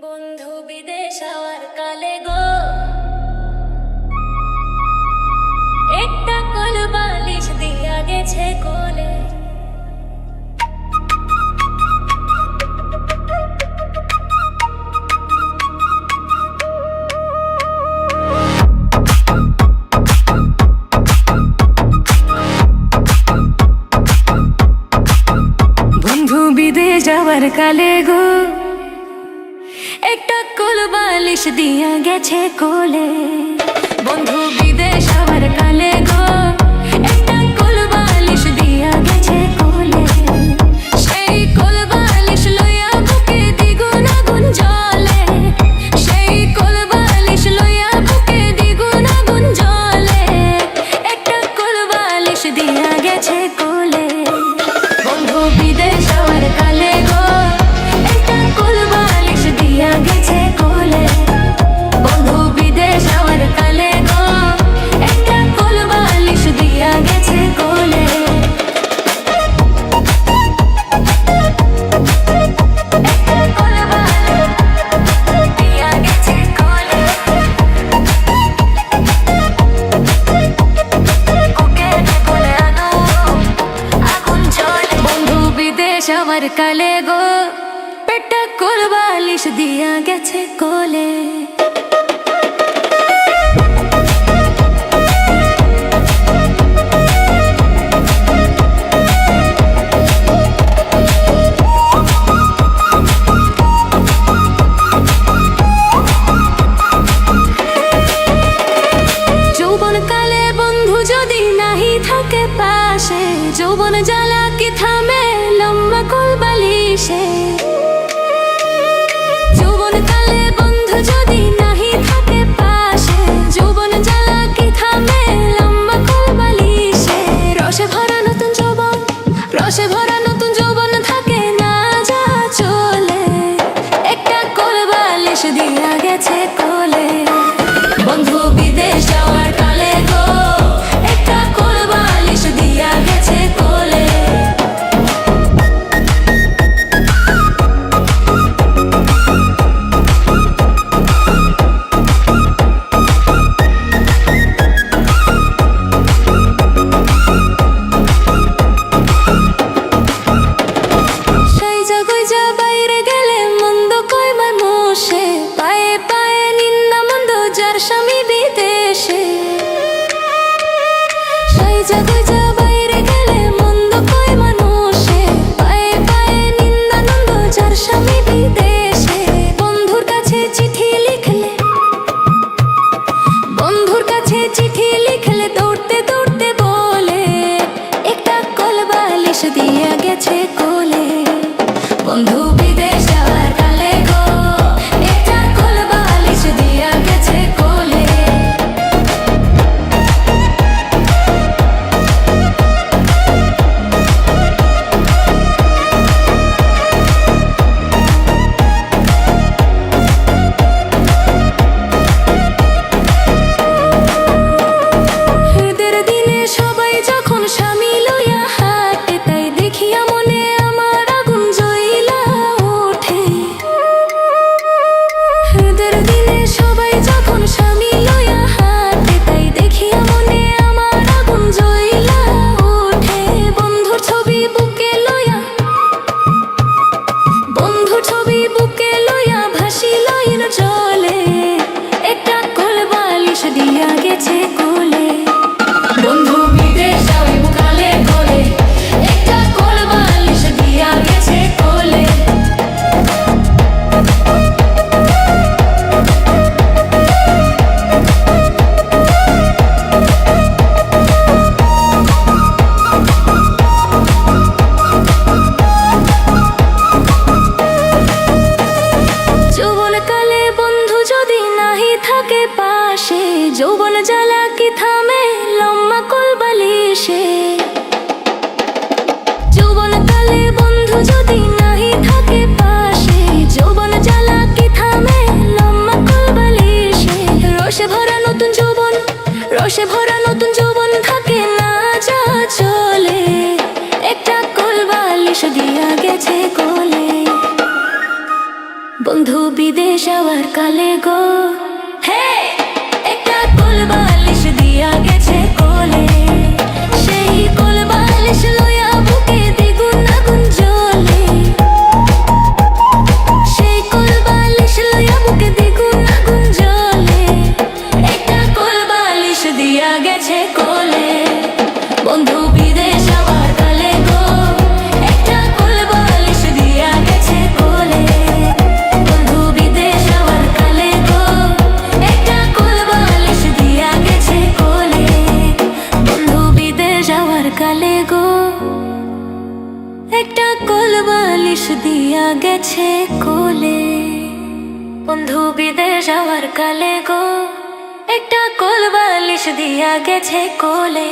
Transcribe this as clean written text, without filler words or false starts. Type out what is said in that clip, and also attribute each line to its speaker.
Speaker 1: বন্ধু বিদেশ যাওয়ার কালে গো একটা কোল বালিশ দিয়া গেছে কোলে। বন্ধু বিদেশ যাওয়ার কালে গো একটা কোল বালিশ দিয়া গেছে কোলে। বন্ধু বিদেশ যাওয়ার কালে গো একটা কোল বালিশ দিয়া গেছে কোলে। সেই কোল বালিশ লইয়া বুকে দ্বিগুণ আগুন জ্বলে। সেই কোল বালিশ লইয়া বুকে দ্বিগুণ আগুন জ্বলে। একটা কোল বালিশ দিয়া গেছে কোলে। বন্ধু বিদেশ যাওয়ার কালে গো একটা কোল বালিশ দিয়া গেছে কোলে। বন্ধু বিদেশ যাওয়ার কালে গো একটা কোল বালিশ দিয়া গেছে কোলে। একটা কোল বালিশ দিয়া গেছে কোলে। বুকে কোলে আগুন জ্বলে। বন্ধু বিদেশ যাওয়ার কালে গো পেটটা কোল বালিশ দিয়া গেছে কোলে। যৌবন কালে বন্ধু যদি নাহি থাকে পাশে, যৌবন জ্বালা কি থামে লম্বা কোল বালিশে। যৌবন কালে বন্ধু যদি বন্ধু বিদেশ যাওয়ার কালে গো, হে একটা কোল বালিশ দিয়া গেছে কোলে, সেই কোল বালিশ লইয়া বুকে দ্বিগুণ আগুন জ্বলে, সেই কোল বালিশ লইয়া বুকে দ্বিগুণ আগুন জ্বলে, একটা কোল বালিশ দিয়া গেছে কোলে, বন্ধু বিদেশ যাওয়ার কালে গো, একটা কোল বালিশ দিয়া গেছে কোলে, বন্ধু বিদেশ যাওয়ার কালে গো, একটা কোল বালিশ দিয়া গেছে কোলে, বন্ধু বিদেশ যাওয়ার কালে গো, একটা কোল বালিশ দিয়া গেছে কোলে, বন্ধু বিদেশ যাওয়ার কালে গো, একটা কোল বালিশ দিয়া গেছে কোলে।